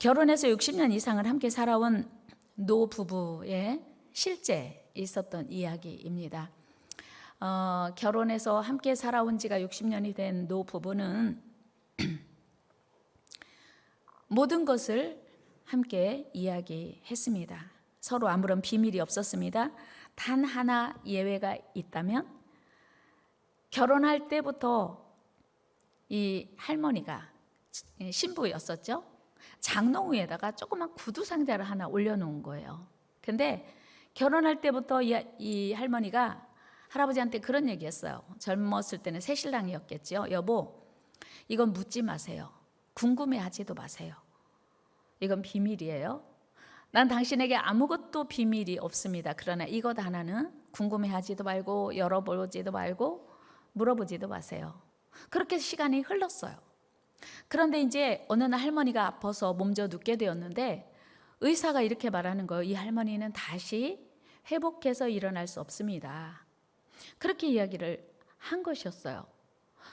결혼해서 60년 이상을 함께 살아온 노 부부의 실제 있었던 이야기입니다. 결혼해서 함께 살아온 지가 60년이 된 노 부부는 모든 것을 함께 이야기했습니다. 서로 아무런 비밀이 없었습니다. 단 하나 예외가 있다면 결혼할 때부터 이 할머니가 신부였었죠. 장롱 위에다가 조그만 구두 상자를 하나 올려놓은 거예요. 근데 결혼할 때부터 이 할머니가 할아버지한테 그런 얘기했어요. 젊었을 때는 새신랑이었겠죠. 여보, 이건 묻지 마세요. 궁금해하지도 마세요. 이건 비밀이에요. 난 당신에게 아무것도 비밀이 없습니다. 그러나 이것 하나는 궁금해하지도 말고 열어보지도 말고 물어보지도 마세요. 그렇게 시간이 흘렀어요. 그런데 이제 어느 날 할머니가 아파서 몸져 눕게 되었는데 의사가 이렇게 말하는 거예요. 이 할머니는 다시 회복해서 일어날 수 없습니다. 그렇게 이야기를 한 것이었어요.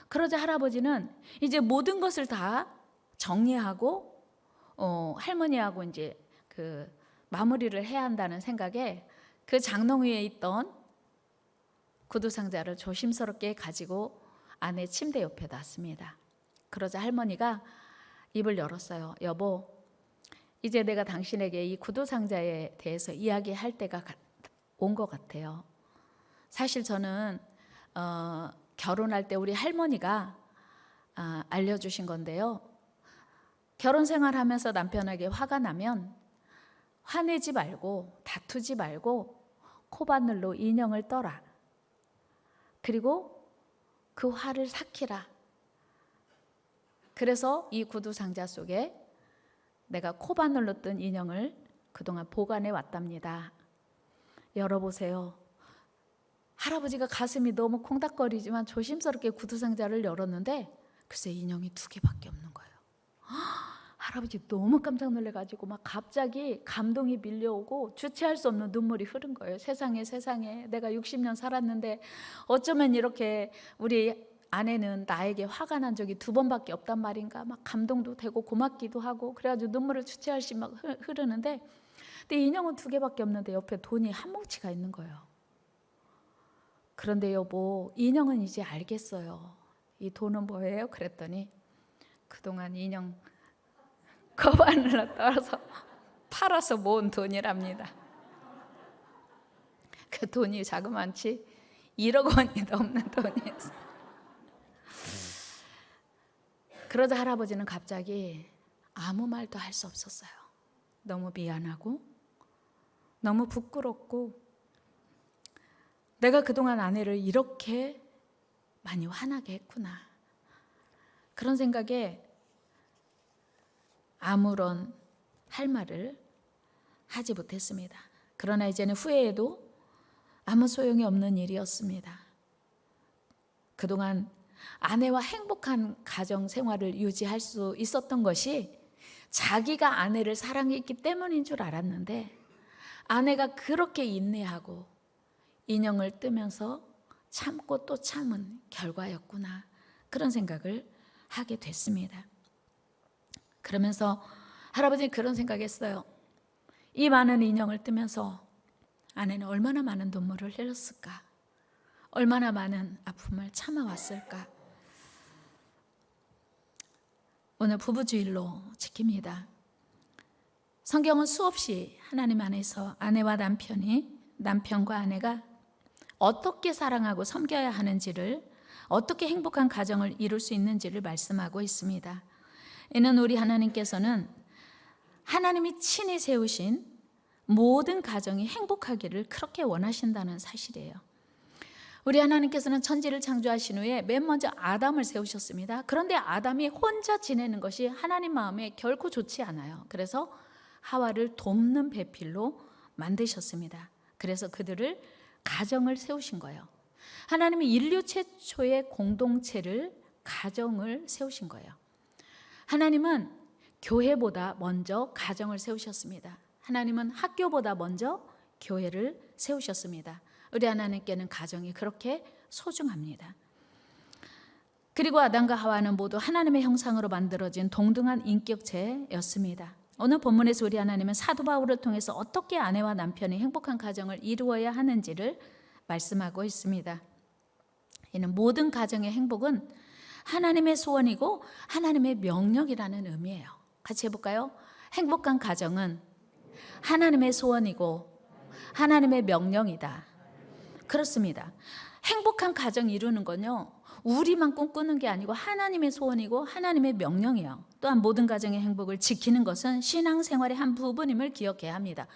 그러자 할아버지는 이제 모든 것을 다 정리하고 할머니하고 이제 그 마무리를 해야 한다는 생각에 그 장롱 위에 있던 구두 상자를 조심스럽게 가지고 아내 침대 옆에 놨습니다. 그러자 할머니가 입을 열었어요. 여보, 이제 내가 당신에게 이 구두 상자에 대해서 이야기할 때가 온 것 같아요. 사실 저는 결혼할 때 우리 할머니가 알려주신 건데요. 결혼 생활하면서 남편에게 화가 나면 화내지 말고 다투지 말고 코바늘로 인형을 떠라. 그리고 그 화를 삭히라. 그래서 이 구두 상자 속에 내가 코바늘로 뜬 인형을 그동안 보관해 왔답니다. 열어보세요. 할아버지가 가슴이 너무 콩닥거리지만 조심스럽게 구두 상자를 열었는데 글쎄 인형이 2개밖에 없는 거예요. 할아버지 너무 깜짝 놀래가지고 막 갑자기 감동이 밀려오고 주체할 수 없는 눈물이 흐른 거예요. 세상에 내가 60년 살았는데 어쩌면 이렇게 우리 아내는 나에게 화가 난 적이 2번밖에 없단 말인가. 막 감동도 되고 고맙기도 하고 그래가지고 눈물을 주체할 수 막 흐르는데 근데 인형은 2개밖에 없는데 옆에 돈이 한 뭉치가 있는 거예요. 그런데 여보, 인형은 이제 알겠어요. 이 돈은 뭐예요? 그랬더니 그동안 인형 거반으로 떨어서 팔아서 모은 돈이랍니다. 그 돈이 자그만치 1억 원이 넘는 돈이었어요. 그러자 할아버지는 갑자기 아무 말도 할 수 없었어요. 너무 미안하고 너무 부끄럽고 내가 그동안 아내를 이렇게 많이 화나게 했구나. 그런 생각에 아무런 할 말을 하지 못했습니다. 그러나 이제는 후회해도 아무 소용이 없는 일이었습니다. 그동안 아내와 행복한 가정 생활을 유지할 수 있었던 것이 자기가 아내를 사랑했기 때문인 줄 알았는데 아내가 그렇게 인내하고 인형을 뜨면서 참고 또 참은 결과였구나. 그런 생각을 하게 됐습니다. 그러면서 할아버지는 그런 생각했어요. 이 많은 인형을 뜨면서 아내는 얼마나 많은 눈물을 흘렸을까? 얼마나 많은 아픔을 참아왔을까? 오늘 부부주일로 지킵니다. 성경은 수없이 하나님 안에서 아내와 남편과 아내가 어떻게 사랑하고 섬겨야 하는지를, 어떻게 행복한 가정을 이룰 수 있는지를 말씀하고 있습니다. 이는 우리 하나님께서는 하나님이 친히 세우신 모든 가정이 행복하기를 그렇게 원하신다는 사실이에요. 우리 하나님께서는 천지를 창조하신 후에 맨 먼저 아담을 세우셨습니다. 그런데 아담이 혼자 지내는 것이 하나님 마음에 결코 좋지 않아요. 그래서 하와를 돕는 배필로 만드셨습니다. 그래서 그들을 가정을 세우신 거예요. 하나님이 인류 최초의 공동체를, 가정을 세우신 거예요. 하나님은 교회보다 먼저 가정을 세우셨습니다. 하나님은 학교보다 먼저 교회를 세우셨습니다. 우리 하나님께는 가정이 그렇게 소중합니다. 그리고 아담과 하와는 모두 하나님의 형상으로 만들어진 동등한 인격체였습니다. 오늘 본문에서 우리 하나님은 사도 바울을 통해서 어떻게 아내와 남편이 행복한 가정을 이루어야 하는지를 말씀하고 있습니다. 이는 모든 가정의 행복은 하나님의 소원이고 하나님의 명령이라는 의미예요. 같이 해볼까요? 행복한 가정은 하나님의 소원이고 하나님의 명령이다. 그렇습니다. 행복한 가정 이루는 건요, 우리만 꿈꾸는 게 아니고 하나님의 소원이고 하나님의 명령이에요. 또한 모든 가정의 행복을 지키는 것은 신앙생활의 한 부분임을 기억해야 합니다.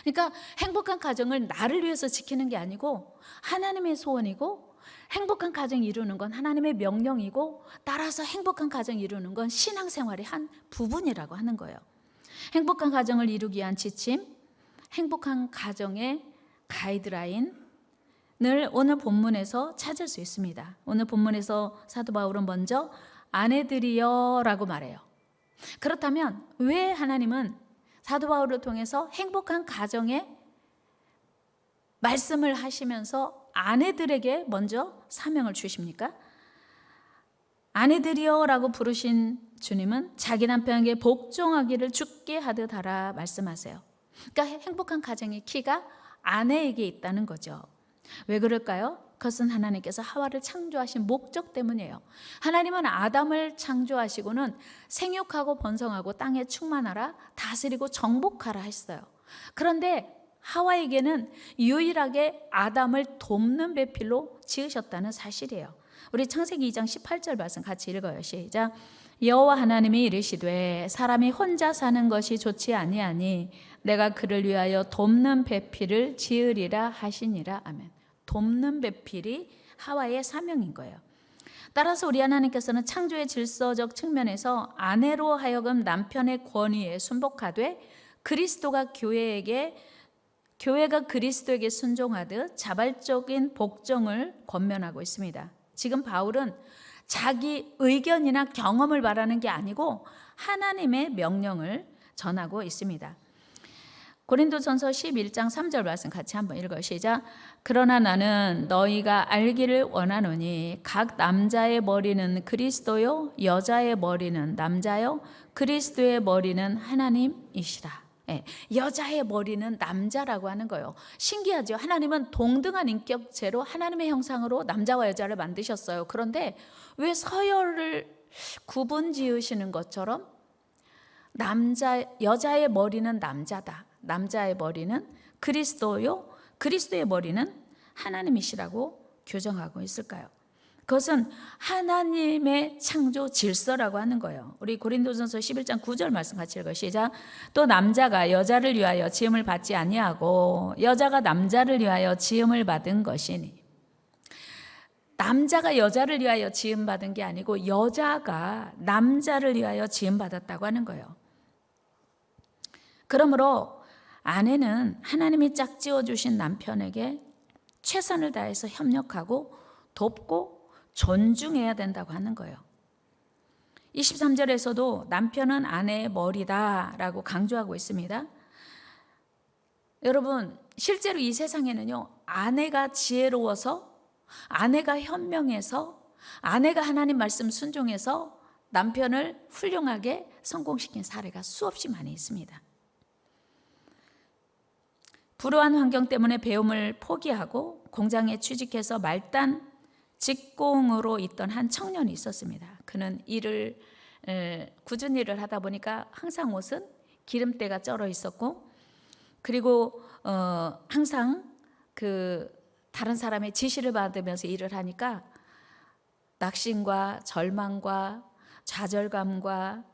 그러니까 행복한 가정을 나를 위해서 지키는 게 아니고 하나님의 소원이고, 행복한 가정 이루는 건 하나님의 명령이고, 따라서 행복한 가정 이루는 건 신앙생활의 한 부분이라고 하는 거예요. 행복한 가정을 이루기 위한 지침, 행복한 가정의 가이드라인을 오늘 본문에서 찾을 수 있습니다. 오늘 본문에서 사도 바울은 먼저 아내들이여 라고 말해요. 그렇다면 왜 하나님은 사도 바울을 통해서 행복한 가정의 말씀을 하시면서 아내들에게 먼저 사명을 주십니까? 아내들이여 라고 부르신 주님은 자기 남편에게 복종하기를 주께 하듯 하라 말씀하세요. 그러니까 행복한 가정의 키가 아내에게 있다는 거죠. 왜 그럴까요? 그것은 하나님께서 하와를 창조하신 목적 때문이에요. 하나님은 아담을 창조하시고는 생육하고 번성하고 땅에 충만하라, 다스리고 정복하라 했어요. 그런데 하와에게는 유일하게 아담을 돕는 배필로 지으셨다는 사실이에요. 우리 창세기 2장 18절 말씀 같이 읽어요. 시작. 여호와 하나님이 이르시되 사람이 혼자 사는 것이 좋지 아니하니 내가 그를 위하여 돕는 배필을 지으리라 하시니라. 아멘. 돕는 배필이 하와의 사명인 거예요. 따라서 우리 하나님께서는 창조의 질서적 측면에서 아내로 하여금 남편의 권위에 순복하되 교회가 그리스도에게 순종하듯 자발적인 복종을 권면하고 있습니다. 지금 바울은 자기 의견이나 경험을 말하는 게 아니고 하나님의 명령을 전하고 있습니다. 고린도전서 11장 3절 말씀 같이 한번 읽어요. 시작. 그러나 나는 너희가 알기를 원하노니 각 남자의 머리는 그리스도요 여자의 머리는 남자요 그리스도의 머리는 하나님이시라. 예, 여자의 머리는 남자라고 하는 거예요. 신기하죠? 하나님은 동등한 인격체로 하나님의 형상으로 남자와 여자를 만드셨어요. 그런데 왜 서열을 구분 지으시는 것처럼 여자의 머리는 남자다, 남자의 머리는 그리스도요, 그리스도의 머리는 하나님이시라고 규정하고 있을까요? 그것은 하나님의 창조 질서라고 하는 거예요. 우리 고린도전서 11장 9절 말씀 같이 읽어요. 시작. 또 남자가 여자를 위하여 지음을 받지 아니하고 여자가 남자를 위하여 지음을 받은 것이니. 남자가 여자를 위하여 지음 받은 게 아니고 여자가 남자를 위하여 지음 받았다고 하는 거예요. 그러므로 아내는 하나님이 짝지어 주신 남편에게 최선을 다해서 협력하고 돕고 존중해야 된다고 하는 거예요. 23절에서도 남편은 아내의 머리다라고 강조하고 있습니다. 여러분, 실제로 이 세상에는요, 아내가 지혜로워서, 아내가 현명해서, 아내가 하나님 말씀 순종해서 남편을 훌륭하게 성공시킨 사례가 수없이 많이 있습니다. 불우한 환경 때문에 배움을 포기하고 공장에 취직해서 말단 직공으로 있던 한 청년이 있었습니다. 그는 굳은 일을 하다 보니까 항상 옷은 기름때가 쩔어 있었고, 그리고 항상 다른 사람의 지시를 받으면서 일을 하니까 낙심과 절망과 좌절감과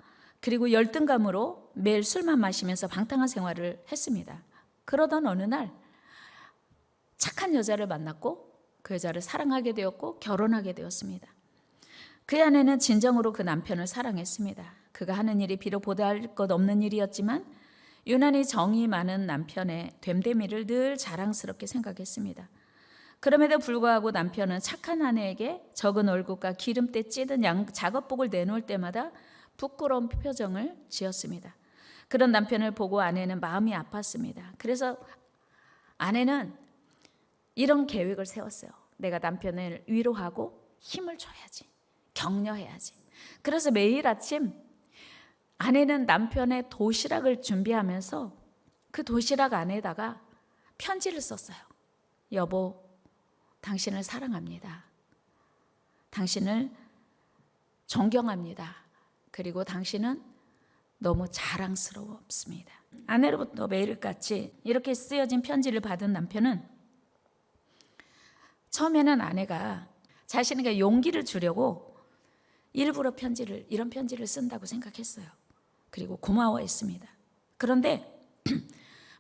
그리고 열등감으로 매일 술만 마시면서 방탕한 생활을 했습니다. 그러던 어느 날 착한 여자를 만났고 그 여자를 사랑하게 되었고 결혼하게 되었습니다. 그 아내는 진정으로 그 남편을 사랑했습니다. 그가 하는 일이 비록 보잘 것 없는 일이었지만 유난히 정이 많은 남편의 됨됨이를 늘 자랑스럽게 생각했습니다. 그럼에도 불구하고 남편은 착한 아내에게 적은 월급과 기름때 찌든 작업복을 내놓을 때마다 부끄러운 표정을 지었습니다. 그런 남편을 보고 아내는 마음이 아팠습니다. 그래서 아내는 이런 계획을 세웠어요. 내가 남편을 위로하고 힘을 줘야지, 격려해야지. 그래서 매일 아침 아내는 남편의 도시락을 준비하면서 그 도시락 안에다가 편지를 썼어요. 여보, 당신을 사랑합니다. 당신을 존경합니다. 그리고 당신은 너무 자랑스러웠습니다. 아내로부터 매일같이 이렇게 쓰여진 편지를 받은 남편은 처음에는 아내가 자신에게 용기를 주려고 일부러 이런 편지를 쓴다고 생각했어요. 그리고 고마워했습니다. 그런데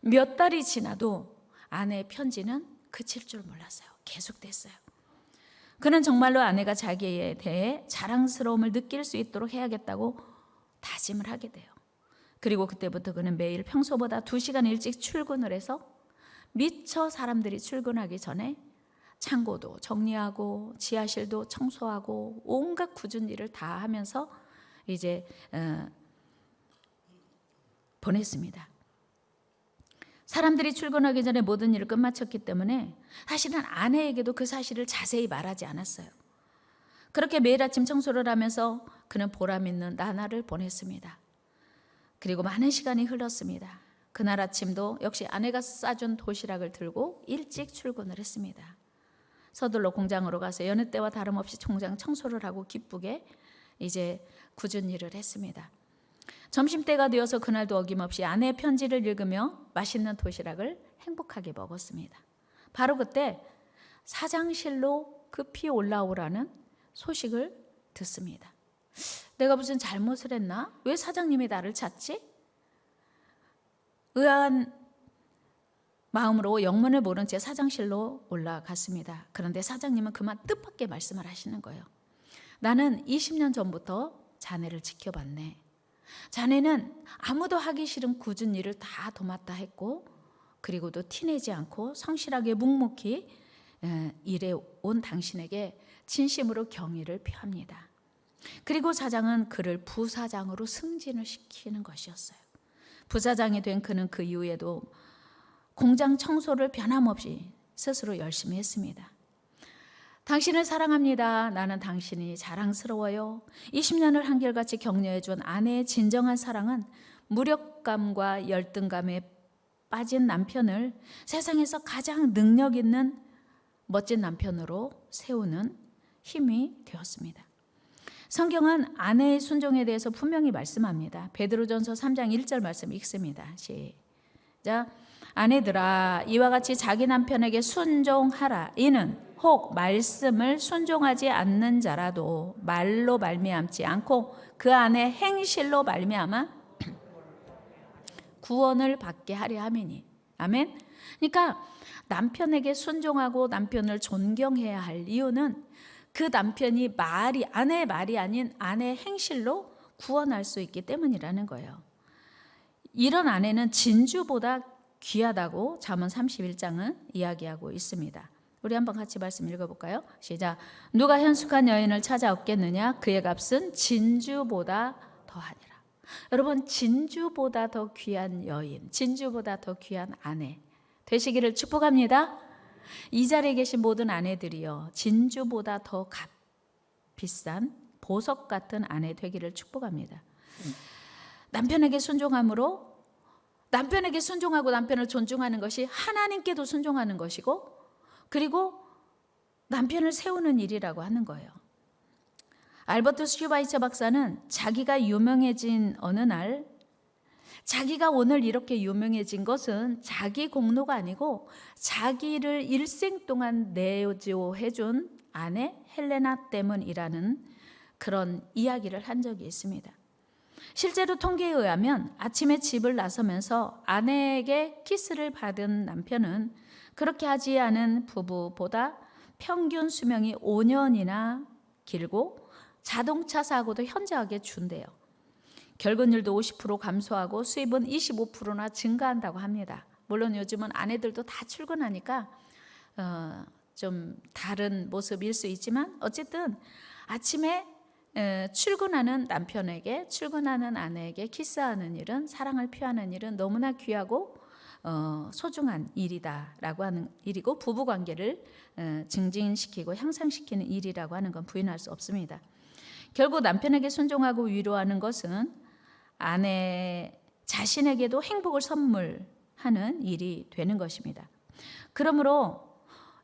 몇 달이 지나도 아내의 편지는 그칠 줄 몰랐어요. 계속됐어요. 그는 정말로 아내가 자기에 대해 자랑스러움을 느낄 수 있도록 해야겠다고 다짐을 하게 돼요. 그리고 그때부터 그는 매일 평소보다 2시간 일찍 출근을 해서 미처 사람들이 출근하기 전에 창고도 정리하고 지하실도 청소하고 온갖 굳은 일을 다 하면서 이제 보냈습니다. 사람들이 출근하기 전에 모든 일을 끝마쳤기 때문에 사실은 아내에게도 그 사실을 자세히 말하지 않았어요. 그렇게 매일 아침 청소를 하면서 그는 보람 있는 나날을 보냈습니다. 그리고 많은 시간이 흘렀습니다. 그날 아침도 역시 아내가 싸준 도시락을 들고 일찍 출근을 했습니다. 서둘러 공장으로 가서 여느 때와 다름없이 공장 청소를 하고 기쁘게 이제 굳은 일을 했습니다. 점심때가 되어서 그날도 어김없이 아내의 편지를 읽으며 맛있는 도시락을 행복하게 먹었습니다. 바로 그때 사장실로 급히 올라오라는 소식을 듣습니다. 내가 무슨 잘못을 했나? 왜 사장님이 나를 찾지? 의아한 마음으로 영문을 모른 채 사장실로 올라갔습니다. 그런데 사장님은 그만 뜻밖의 말씀을 하시는 거예요. 나는 20년 전부터 자네를 지켜봤네. 자네는 아무도 하기 싫은 굳은 일을 다 도맡아 했고 그리고도 티내지 않고 성실하게 묵묵히 일해 온 당신에게 진심으로 경의를 표합니다. 그리고 사장은 그를 부사장으로 승진을 시키는 것이었어요. 부사장이 된 그는 그 이후에도 공장 청소를 변함없이 스스로 열심히 했습니다. 당신을 사랑합니다. 나는 당신이 자랑스러워요. 20년을 한결같이 격려해준 아내의 진정한 사랑은 무력감과 열등감에 빠진 남편을 세상에서 가장 능력 있는 멋진 남편으로 세우는 힘이 되었습니다. 성경은 아내의 순종에 대해서 분명히 말씀합니다. 베드로전서 3장 1절 말씀 읽습니다. 시작. 아내들아 이와 같이 자기 남편에게 순종하라. 이는 혹 말씀을 순종하지 않는 자라도 말로 말미암지 않고 그 안에 행실로 말미암아 구원을 받게 하려 함이니. 아멘. 그러니까 남편에게 순종하고 남편을 존경해야 할 이유는 그 남편이 아내의 말이 아닌 아내의 행실로 구원할 수 있기 때문이라는 거예요. 이런 아내는 진주보다 귀하다고 잠언 31장은 이야기하고 있습니다. 우리 한번 같이 말씀 읽어볼까요? 시작. 누가 현숙한 여인을 찾아 얻겠느냐? 그의 값은 진주보다 더하니라. 여러분, 진주보다 더 귀한 여인, 진주보다 더 귀한 아내 되시기를 축복합니다. 이 자리에 계신 모든 아내들이요, 진주보다 더 비싼 보석 같은 아내 되기를 축복합니다. 남편에게 순종함으로, 남편에게 순종하고 남편을 존중하는 것이 하나님께도 순종하는 것이고, 그리고 남편을 세우는 일이라고 하는 거예요. 알버트 슈바이처 박사는 자기가 유명해진 어느 날, 자기가 오늘 이렇게 유명해진 것은 자기 공로가 아니고 자기를 일생 동안 내조해준 아내 헬레나 때문이라는 그런 이야기를 한 적이 있습니다. 실제로 통계에 의하면 아침에 집을 나서면서 아내에게 키스를 받은 남편은 그렇게 하지 않은 부부보다 평균 수명이 5년이나 길고 자동차 사고도 현저하게 준대요. 결근율도 50% 감소하고 수입은 25%나 증가한다고 합니다. 물론 요즘은 아내들도 다 출근하니까 좀 다른 모습일 수 있지만 어쨌든 아침에 출근하는 남편에게, 출근하는 아내에게 키스하는 일은, 사랑을 표하는 일은 너무나 귀하고 소중한 일이다라고 하는 일이고, 부부관계를 증진시키고 향상시키는 일이라고 하는 건 부인할 수 없습니다. 결국 남편에게 순종하고 위로하는 것은 아내 자신에게도 행복을 선물하는 일이 되는 것입니다. 그러므로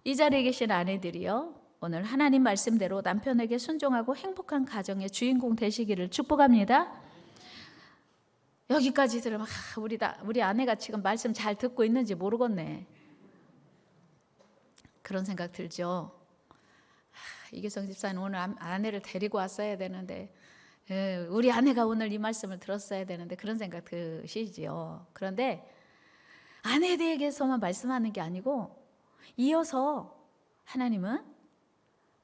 이 자리에 계신 아내들이요, 오늘 하나님 말씀대로 남편에게 순종하고 행복한 가정의 주인공 되시기를 축복합니다. 여기까지 들으면 우리 아내가 지금 말씀 잘 듣고 있는지 모르겠네, 그런 생각 들죠. 이규성 집사는 오늘 아내를 데리고 왔어야 되는데, 우리 아내가 오늘 이 말씀을 들었어야 되는데, 그런 생각 드시죠. 그런데 아내에 대해서만 말씀하는 게 아니고 이어서 하나님은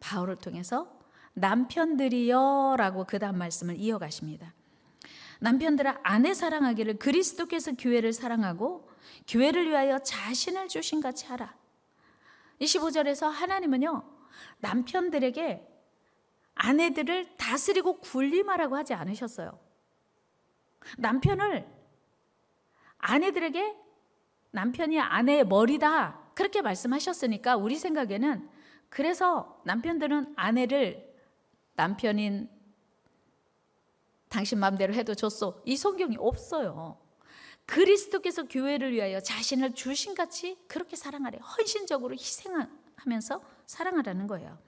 바울을 통해서 남편들이여 라고 그 다음 말씀을 이어가십니다. 남편들아 아내 사랑하기를 그리스도께서 교회를 사랑하고 교회를 위하여 자신을 주신 같이 하라. 25절에서 하나님은요, 남편들에게 아내들을 다스리고 군림하라고 하지 않으셨어요. 아내들에게 남편이 아내의 머리다 그렇게 말씀하셨으니까 우리 생각에는, 그래서 남편들은 남편인 당신 마음대로 해도 좋소, 이 성경이 없어요. 그리스도께서 교회를 위하여 자신을 주신같이 그렇게 사랑하래. 헌신적으로 희생하면서 사랑하라는 거예요.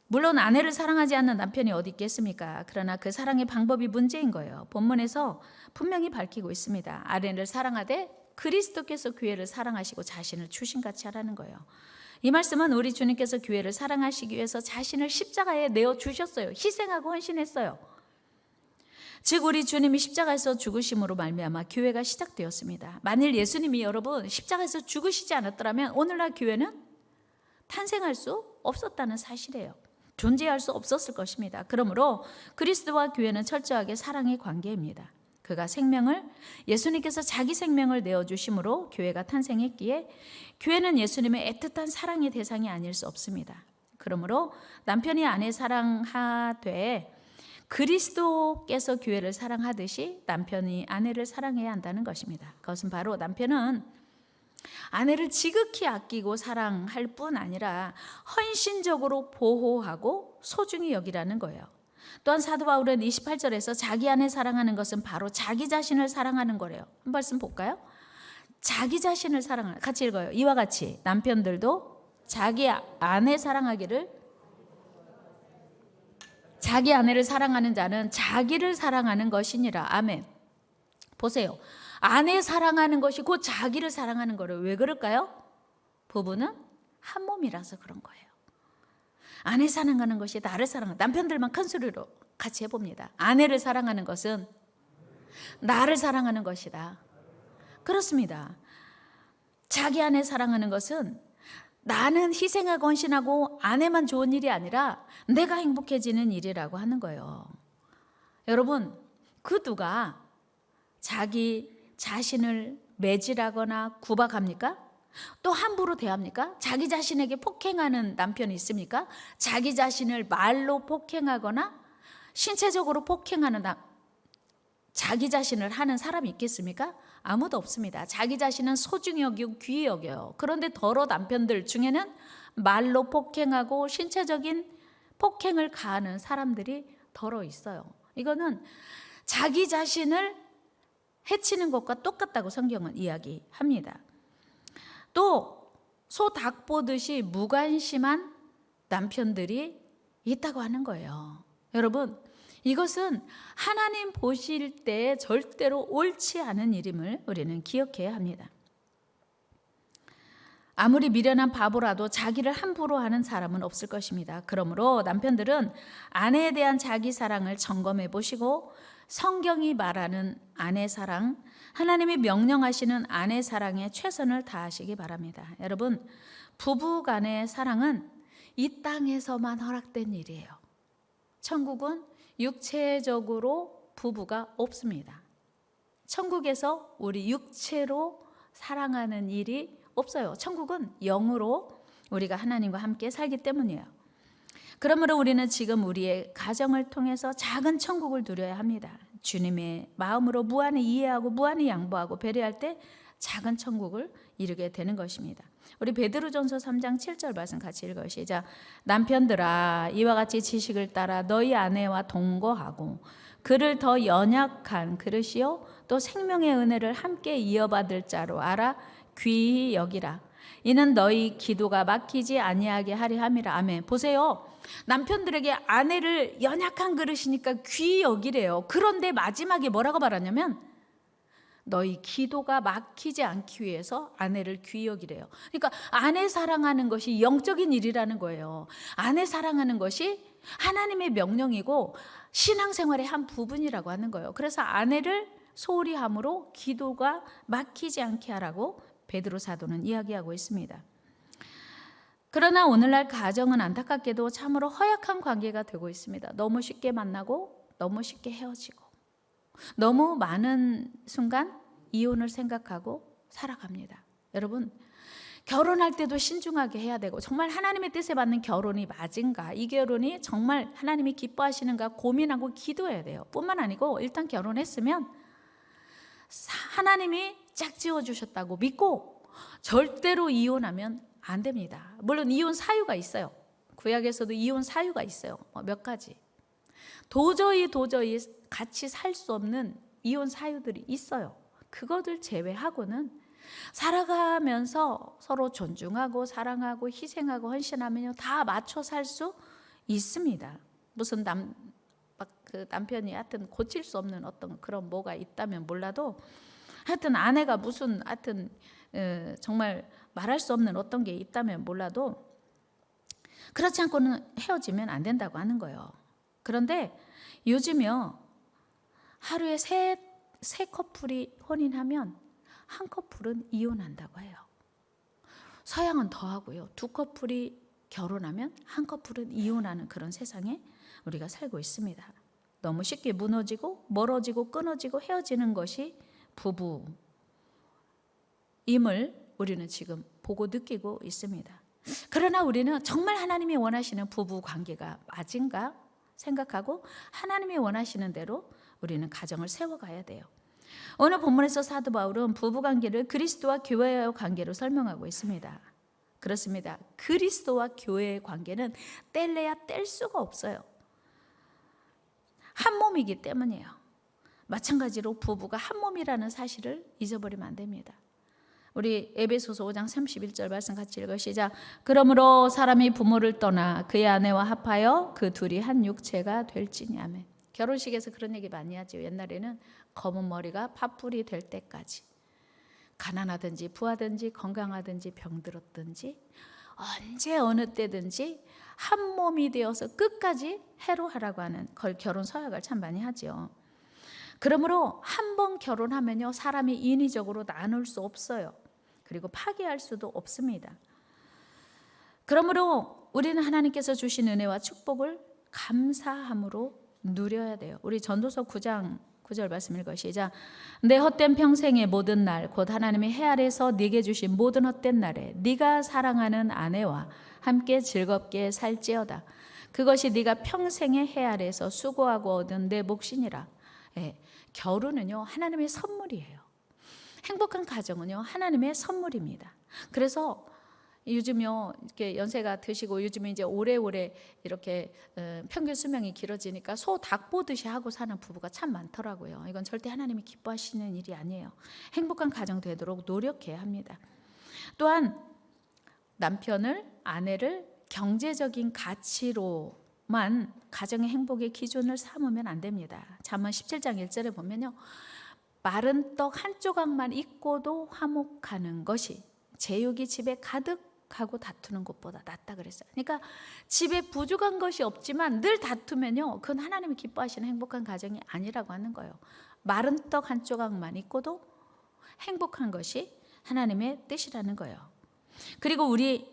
물론 아내를 사랑하지 않는 남편이 어디 있겠습니까? 그러나 그 사랑의 방법이 문제인 거예요. 본문에서 분명히 밝히고 있습니다. 아내를 사랑하되 그리스도께서 교회를 사랑하시고 자신을 주신같이 하라는 거예요. 이 말씀은 우리 주님께서 교회를 사랑하시기 위해서 자신을 십자가에 내어주셨어요. 희생하고 헌신했어요. 즉 우리 주님이 십자가에서 죽으심으로 말미암아 교회가 시작되었습니다. 만일 예수님이 여러분 십자가에서 죽으시지 않았더라면 오늘날 교회는 탄생할 수 없었다는 사실이에요. 존재할 수 없었을 것입니다. 그러므로 그리스도와 교회는 철저하게 사랑의 관계입니다. 그가 예수님께서 자기 생명을 내어주심으로 교회가 탄생했기에 교회는 예수님의 애틋한 사랑의 대상이 아닐 수 없습니다. 그러므로 남편이 아내 사랑하되 그리스도께서 교회를 사랑하듯이 남편이 아내를 사랑해야 한다는 것입니다. 그것은 바로 남편은 아내를 지극히 아끼고 사랑할 뿐 아니라 헌신적으로 보호하고 소중히 여기라는 거예요. 또한 사도 바울은 28절에서 자기 아내 사랑하는 것은 바로 자기 자신을 사랑하는 거래요. 한 말씀 볼까요? 자기 자신을 사랑하는, 같이 읽어요. 이와 같이 남편들도 자기 아내 사랑하기를, 자기 아내를 사랑하는 자는 자기를 사랑하는 것이니라. 아멘. 보세요. 아내 사랑하는 것이 곧 자기를 사랑하는 거래요. 왜 그럴까요? 부부는 한 몸이라서 그런 거예요. 아내 사랑하는 것이 나를 사랑하는, 남편들만 큰 소리로 같이 해봅니다. 아내를 사랑하는 것은 나를 사랑하는 것이다. 그렇습니다. 자기 아내 사랑하는 것은 나는 희생하고 헌신하고 아내만 좋은 일이 아니라 내가 행복해지는 일이라고 하는 거예요. 여러분, 그 누가 자기 자신을 매질하거나 구박합니까? 또 함부로 대합니까? 자기 자신에게 폭행하는 남편이 있습니까? 자기 자신을 말로 폭행하거나 신체적으로 폭행하는 자기 자신을 하는 사람이 있겠습니까? 아무도 없습니다. 자기 자신은 소중히 여기고 귀히 여겨요. 그런데 더러 남편들 중에는 말로 폭행하고 신체적인 폭행을 가하는 사람들이 더러 있어요. 이거는 자기 자신을 해치는 것과 똑같다고 성경은 이야기합니다. 또 소 닭 보듯이 무관심한 남편들이 있다고 하는 거예요. 여러분, 이것은 하나님 보실 때 절대로 옳지 않은 일임을 우리는 기억해야 합니다. 아무리 미련한 바보라도 자기를 함부로 하는 사람은 없을 것입니다. 그러므로 남편들은 아내에 대한 자기 사랑을 점검해 보시고 성경이 말하는 아내 사랑, 하나님이 명령하시는 아내 사랑에 최선을 다하시기 바랍니다. 여러분, 부부 간의 사랑은 이 땅에서만 허락된 일이에요. 천국은 육체적으로 부부가 없습니다. 천국에서 우리 육체로 사랑하는 일이 없어요. 천국은 영으로 우리가 하나님과 함께 살기 때문이에요. 그러므로 우리는 지금 우리의 가정을 통해서 작은 천국을 누려야 합니다. 주님의 마음으로 무한히 이해하고 무한히 양보하고 배려할 때 작은 천국을 이루게 되는 것입니다. 우리 베드로전서 3장 7절 말씀 같이 읽어요. 시작. 남편들아, 이와 같이 지식을 따라 너희 아내와 동거하고 그를 더 연약한 그릇이요 또 생명의 은혜를 함께 이어받을 자로 알아 귀히 여기라. 이는 너희 기도가 막히지 아니하게 하리 함이라. 아멘. 보세요. 남편들에게 아내를 연약한 그릇이니까 귀히 여기래요. 그런데 마지막에 뭐라고 말하냐면 너희 기도가 막히지 않기 위해서 아내를 귀히 여기래요. 그러니까 아내 사랑하는 것이 영적인 일이라는 거예요. 아내 사랑하는 것이 하나님의 명령이고 신앙생활의 한 부분이라고 하는 거예요. 그래서 아내를 소홀히 함으로 기도가 막히지 않게 하라고 베드로 사도는 이야기하고 있습니다. 그러나 오늘날 가정은 안타깝게도 참으로 허약한 관계가 되고 있습니다. 너무 쉽게 만나고 너무 쉽게 헤어지고 너무 많은 순간 이혼을 생각하고 살아갑니다. 여러분, 결혼할 때도 신중하게 해야 되고 정말 하나님의 뜻에 맞는 결혼이 맞은가, 이 결혼이 정말 하나님이 기뻐하시는가 고민하고 기도해야 돼요. 뿐만 아니고 일단 결혼했으면 하나님이 짝지어 주셨다고 믿고 절대로 이혼하면 안 됩니다. 물론 이혼 사유가 있어요. 구약에서도 이혼 사유가 있어요. 몇 가지. 도저히 같이 살 수 없는 이혼 사유들이 있어요. 그것들 제외하고는 살아가면서 서로 존중하고 사랑하고 희생하고 헌신하면요 다 맞춰 살 수 있습니다. 무슨 남편이 하여튼 고칠 수 없는 어떤 그런 뭐가 있다면 몰라도 하여튼 아내가 무슨 하여튼 정말 말할 수 없는 어떤 게 있다면 몰라도 그렇지 않고는 헤어지면 안 된다고 하는 거예요. 그런데 요즘요 하루에 세 커플이 혼인하면 한 커플은 이혼한다고 해요. 서양은 더 하고요. 두 커플이 결혼하면 한 커플은 이혼하는 그런 세상에 우리가 살고 있습니다. 너무 쉽게 무너지고 멀어지고 끊어지고 헤어지는 것이 부부임을 우리는 지금 보고 느끼고 있습니다. 그러나 우리는 정말 하나님이 원하시는 부부 관계가 맞은가 생각하고 하나님이 원하시는 대로 우리는 가정을 세워가야 돼요. 오늘 본문에서 사도 바울은 부부관계를 그리스도와 교회의 관계로 설명하고 있습니다. 그렇습니다. 그리스도와 교회의 관계는 뗄래야 뗄 수가 없어요. 한 몸이기 때문이에요. 마찬가지로 부부가 한 몸이라는 사실을 잊어버리면 안 됩니다. 우리 에베소서 5장 31절 말씀 같이 읽어 시작. 그러므로 사람이 부모를 떠나 그의 아내와 합하여 그 둘이 한 육체가 될지니. 아멘. 결혼식에서 그런 얘기 많이 하죠. 옛날에는 검은 머리가 팥불이 될 때까지 가난하든지 부하든지 건강하든지 병들었든지 언제 어느 때든지 한 몸이 되어서 끝까지 해로하라고 하는 결혼 서약을 참 많이 하죠. 그러므로 한 번 결혼하면요 사람이 인위적으로 나눌 수 없어요. 그리고 파기할 수도 없습니다. 그러므로 우리는 하나님께서 주신 은혜와 축복을 감사함으로 누려야 돼요. 우리 전도서 9장 9절 말씀 읽어 시작. 내 헛된 평생의 모든 날 곧 하나님의 해 아래서 네게 주신 모든 헛된 날에 네가 사랑하는 아내와 함께 즐겁게 살지어다. 그것이 네가 평생의 해 아래서 수고하고 얻은 내 몫이니라. 결혼은요 하나님의 선물이에요. 행복한 가정은요 하나님의 선물입니다. 그래서 요즘요 이렇게 연세가 드시고 요즘에 이제 오래오래 이렇게 평균 수명이 길어지니까 소 닭 보듯이 하고 사는 부부가 참 많더라고요. 이건 절대 하나님이 기뻐하시는 일이 아니에요. 행복한 가정 되도록 노력해야 합니다. 또한 남편을 아내를 경제적인 가치로만 가정의 행복의 기준을 삼으면 안 됩니다. 잠언 17장 1절에 보면요. 마른 떡 한 조각만 있고도 화목하는 것이 제육이 집에 가득하고 다투는 것보다 낫다 그랬어요. 그러니까 집에 부족한 것이 없지만 늘 다투면요. 그건 하나님이 기뻐하시는 행복한 가정이 아니라고 하는 거예요. 마른 떡 한 조각만 있고도 행복한 것이 하나님의 뜻이라는 거예요. 그리고 우리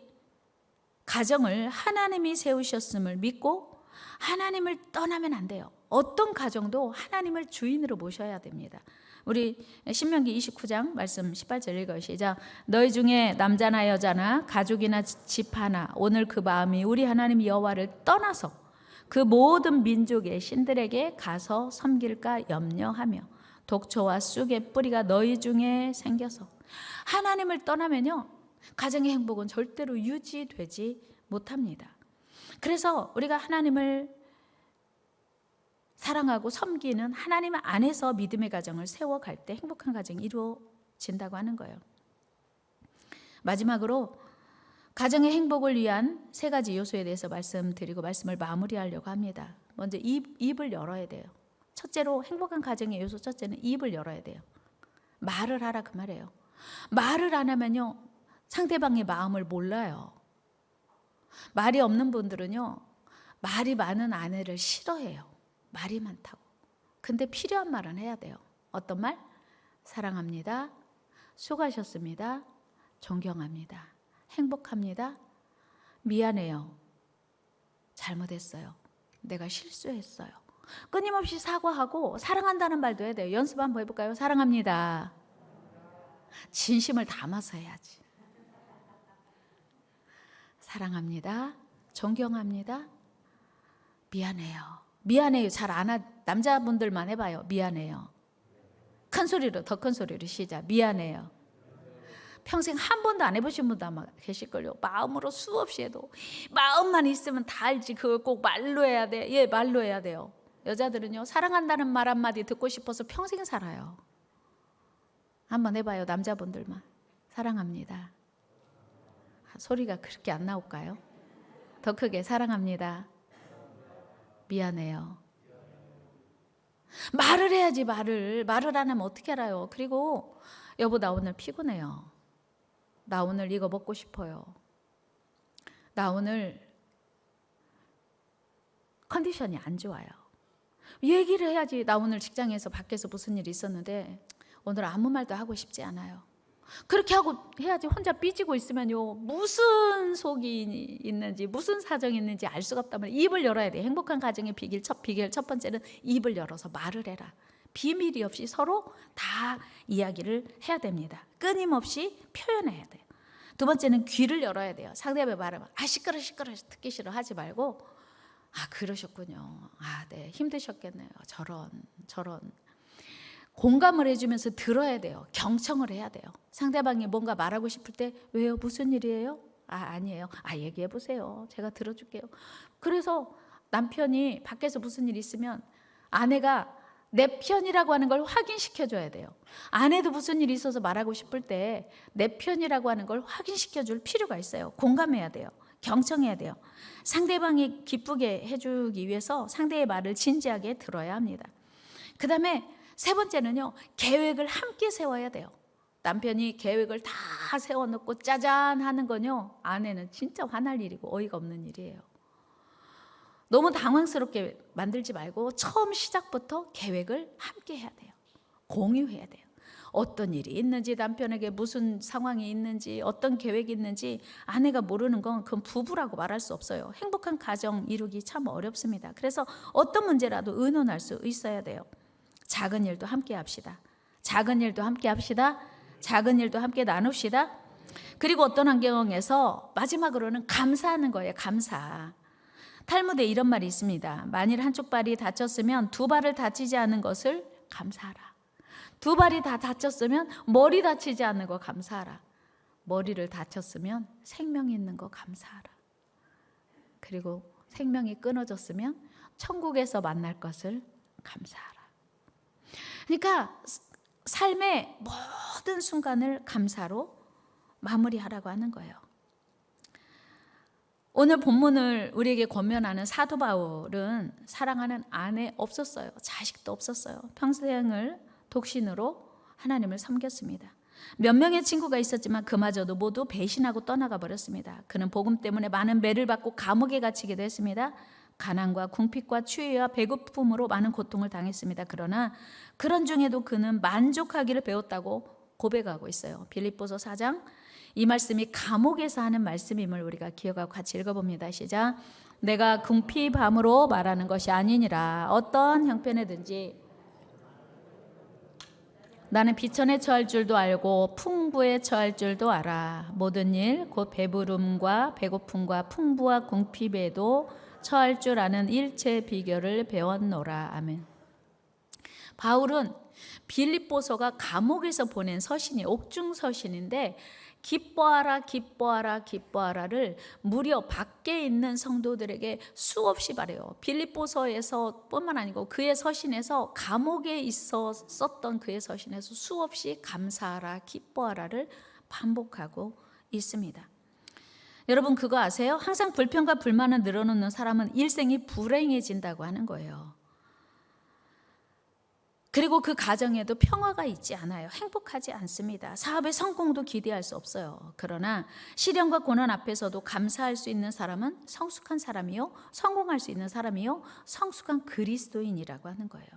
가정을 하나님이 세우셨음을 믿고 하나님을 떠나면 안 돼요. 어떤 가정도 하나님을 주인으로 모셔야 됩니다. 우리 신명기 29장 말씀 18절 읽어 시작. 너희 중에 남자나 여자나 가족이나 집 하나 오늘 그 마음이 우리 하나님 여호와를 떠나서 그 모든 민족의 신들에게 가서 섬길까 염려하며 독초와 쑥의 뿌리가 너희 중에 생겨서. 하나님을 떠나면요 가정의 행복은 절대로 유지되지 못합니다. 그래서 우리가 하나님을 사랑하고 섬기는 하나님 안에서 믿음의 가정을 세워갈 때 행복한 가정이 이루어진다고 하는 거예요. 마지막으로 가정의 행복을 위한 3가지 요소에 대해서 말씀드리고 말씀을 마무리하려고 합니다. 먼저 입을 열어야 돼요. 첫째로 행복한 가정의 요소 첫째는 입을 열어야 돼요. 말을 하라 그 말이에요. 말을 안 하면요, 상대방의 마음을 몰라요. 말이 없는 분들은요, 말이 많은 아내를 싫어해요. 말이 많다고. 근데 필요한 말은 해야 돼요. 어떤 말? 사랑합니다. 수고하셨습니다. 존경합니다. 행복합니다. 미안해요. 잘못했어요. 내가 실수했어요. 끊임없이 사과하고 사랑한다는 말도 해야 돼요. 연습 한번 해볼까요? 사랑합니다. 진심을 담아서 해야지. 사랑합니다. 존경합니다. 미안해요. 미안해요. 잘 안 하, 남자분들만 해봐요. 미안해요. 큰 소리로, 더 큰 소리로 시작. 미안해요. 평생 한 번도 안 해보신 분도 아마 계실걸요. 마음으로 수없이 해도 마음만 있으면 다 알지. 그걸 꼭 말로 해야 돼. 예, 말로 해야 돼요. 여자들은요, 사랑한다는 말 한마디 듣고 싶어서 평생 살아요. 한번 해봐요. 남자분들만. 사랑합니다. 소리가 그렇게 안 나올까요? 더 크게. 사랑합니다. 미안해요. 말을 해야지. 말을 안 하면 어떻게 알아요? 그리고 여보, 나 오늘 피곤해요. 나 오늘 이거 먹고 싶어요. 나 오늘 컨디션이 안 좋아요. 얘기를 해야지. 나 오늘 직장에서 밖에서 무슨 일이 있었는데 오늘 아무 말도 하고 싶지 않아요. 그렇게 하고 해야지. 혼자 삐지고 있으면요, 무슨 속이 있는지 무슨 사정이 있는지 알 수가 없단 말이에요. 입을 열어야 돼. 행복한 가정의 비결 첫 번째는 입을 열어서 말을 해라. 비밀이 없이 서로 다 이야기를 해야 됩니다. 끊임없이 표현해야 돼요. 두 번째는 귀를 열어야 돼요. 상대방의 말을 시끄러 듣기 싫어 하지 말고, 그러셨군요. 네, 힘드셨겠네요. 저런 공감을 해주면서 들어야 돼요. 경청을 해야 돼요. 상대방이 뭔가 말하고 싶을 때 왜요? 무슨 일이에요? 아니에요. 얘기해 보세요. 제가 들어줄게요. 그래서 남편이 밖에서 무슨 일이 있으면 아내가 내 편이라고 하는 걸 확인시켜줘야 돼요. 아내도 무슨 일이 있어서 말하고 싶을 때 내 편이라고 하는 걸 확인시켜줄 필요가 있어요. 공감해야 돼요. 경청해야 돼요. 상대방이 기쁘게 해주기 위해서 상대의 말을 진지하게 들어야 합니다. 그 다음에 3번째는요, 계획을 함께 세워야 돼요. 남편이 계획을 다 세워놓고 짜잔 하는 건요, 아내는 진짜 화날 일이고 어이가 없는 일이에요. 너무 당황스럽게 만들지 말고 처음 시작부터 계획을 함께 해야 돼요. 공유해야 돼요. 어떤 일이 있는지, 남편에게 무슨 상황이 있는지, 어떤 계획이 있는지 아내가 모르는 건 그건 부부라고 말할 수 없어요. 행복한 가정 이루기 참 어렵습니다. 그래서 어떤 문제라도 의논할 수 있어야 돼요. 작은 일도 함께 합시다. 작은 일도 함께 합시다. 작은 일도 함께 나눕시다. 그리고 어떤 환경에서 마지막으로는 감사하는 거예요. 감사. 탈무드에 이런 말이 있습니다. 만일 한쪽 발이 다쳤으면 2발을 다치지 않은 것을 감사하라. 2발이 다 다쳤으면 머리 다치지 않는 거 감사하라. 머리를 다쳤으면 생명이 있는 거 감사하라. 그리고 생명이 끊어졌으면 천국에서 만날 것을 감사하라. 그러니까 삶의 모든 순간을 감사로 마무리하라고 하는 거예요. 오늘 본문을 우리에게 권면하는 사도 바울은 사랑하는 아내 없었어요. 자식도 없었어요. 평생을 독신으로 하나님을 섬겼습니다. 몇 명의 친구가 있었지만 그마저도 모두 배신하고 떠나가 버렸습니다. 그는 복음 때문에 많은 매를 받고 감옥에 갇히기도 했습니다. 가난과 궁핍과 추위와 배고픔으로 많은 고통을 당했습니다. 그러나 그런 중에도 그는 만족하기를 배웠다고 고백하고 있어요. 빌립보서 4장, 이 말씀이 감옥에서 하는 말씀임을 우리가 기억하고 같이 읽어봅니다. 시작. 내가 궁핍함으로 말하는 것이 아니니라. 어떤 형편에든지 나는 비천에 처할 줄도 알고 풍부에 처할 줄도 알아. 모든 일 곧 배부름과 배고픔과 풍부와 궁핍에도 처할 줄 아는 일체 비결을 배웠노라. 아멘. 바울은 빌립보서가 감옥에서 보낸 서신이 옥중 서신인데 기뻐하라 기뻐하라 기뻐하라를 무려 밖에 있는 성도들에게 수없이 말해요. 빌립보서에서 뿐만 아니고 그의 서신에서 감옥에 있어 썼던 그의 서신에서 수없이 감사하라 기뻐하라를 반복하고 있습니다. 여러분 그거 아세요? 항상 불평과 불만을 늘어놓는 사람은 일생이 불행해진다고 하는 거예요. 그리고 그 가정에도 평화가 있지 않아요. 행복하지 않습니다. 사업의 성공도 기대할 수 없어요. 그러나 시련과 고난 앞에서도 감사할 수 있는 사람은 성숙한 사람이요, 성공할 수 있는 사람이요, 성숙한 그리스도인이라고 하는 거예요.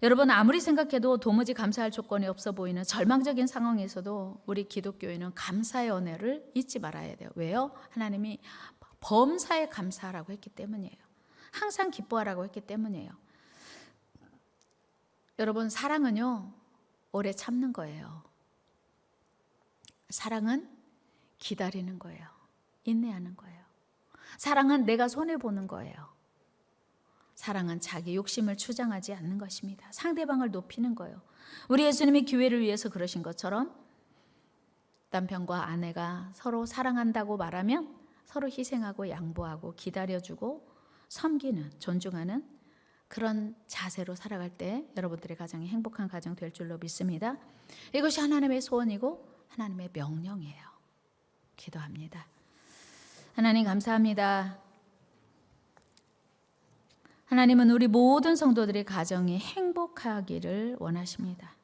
여러분 아무리 생각해도 도무지 감사할 조건이 없어 보이는 절망적인 상황에서도 우리 기독교인은 감사의 언어를 잊지 말아야 돼요. 왜요? 하나님이 범사에 감사하라고 했기 때문이에요. 항상 기뻐하라고 했기 때문이에요. 여러분 사랑은요 오래 참는 거예요. 사랑은 기다리는 거예요. 인내하는 거예요. 사랑은 내가 손해보는 거예요. 사랑은 자기 욕심을 주장하지 않는 것입니다. 상대방을 높이는 거예요. 우리 예수님이 교회를 위해서 그러신 것처럼 남편과 아내가 서로 사랑한다고 말하면 서로 희생하고 양보하고 기다려주고 섬기는, 존중하는 그런 자세로 살아갈 때 여러분들의 가정이 행복한 가정 될 줄로 믿습니다. 이것이 하나님의 소원이고 하나님의 명령이에요. 기도합니다. 하나님 감사합니다. 하나님은 우리 모든 성도들의 가정이 행복하기를 원하십니다.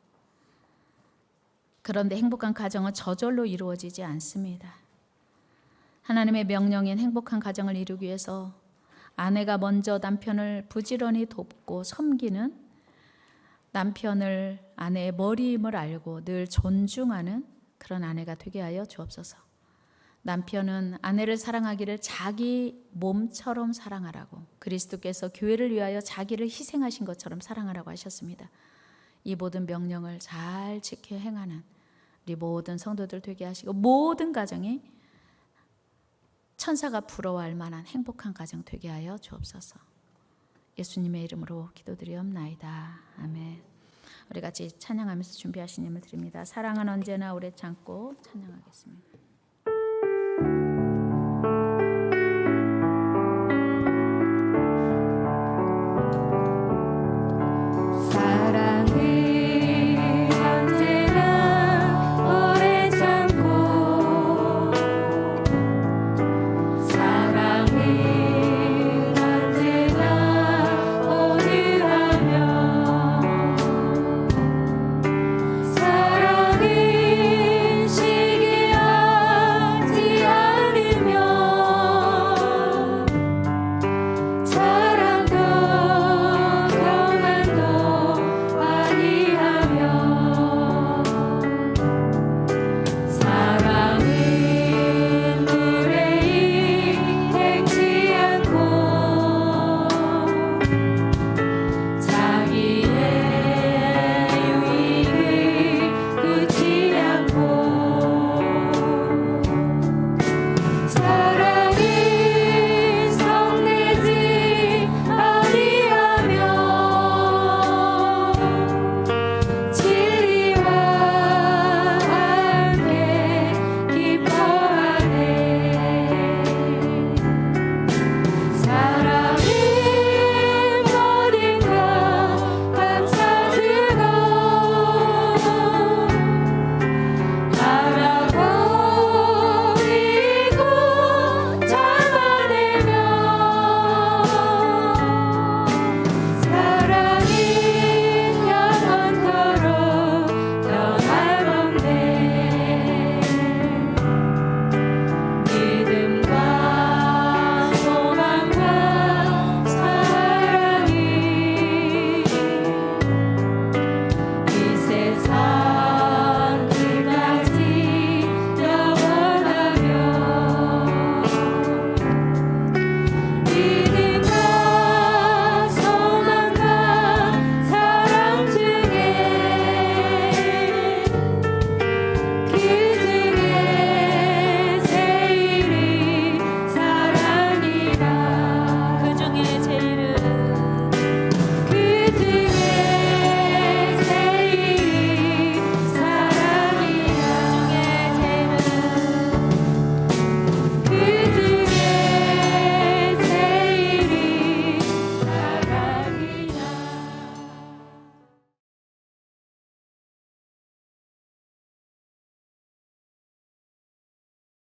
그런데 행복한 가정은 저절로 이루어지지 않습니다. 하나님의 명령인 행복한 가정을 이루기 위해서 아내가 먼저 남편을 부지런히 돕고 섬기는, 남편을 아내의 머리임을 알고 늘 존중하는 그런 아내가 되게 하여 주옵소서. 남편은 아내를 사랑하기를 자기 몸처럼 사랑하라고, 그리스도께서 교회를 위하여 자기를 희생하신 것처럼 사랑하라고 하셨습니다. 이 모든 명령을 잘 지켜 행하는 우리 모든 성도들 되게 하시고 모든 가정이 천사가 부러워할 만한 행복한 가정 되게 하여 주옵소서. 예수님의 이름으로 기도드리옵나이다. 아멘. 우리 같이 찬양하면서 준비하신 힘을 드립니다. 사랑은 언제나 오래 참고 찬양하겠습니다.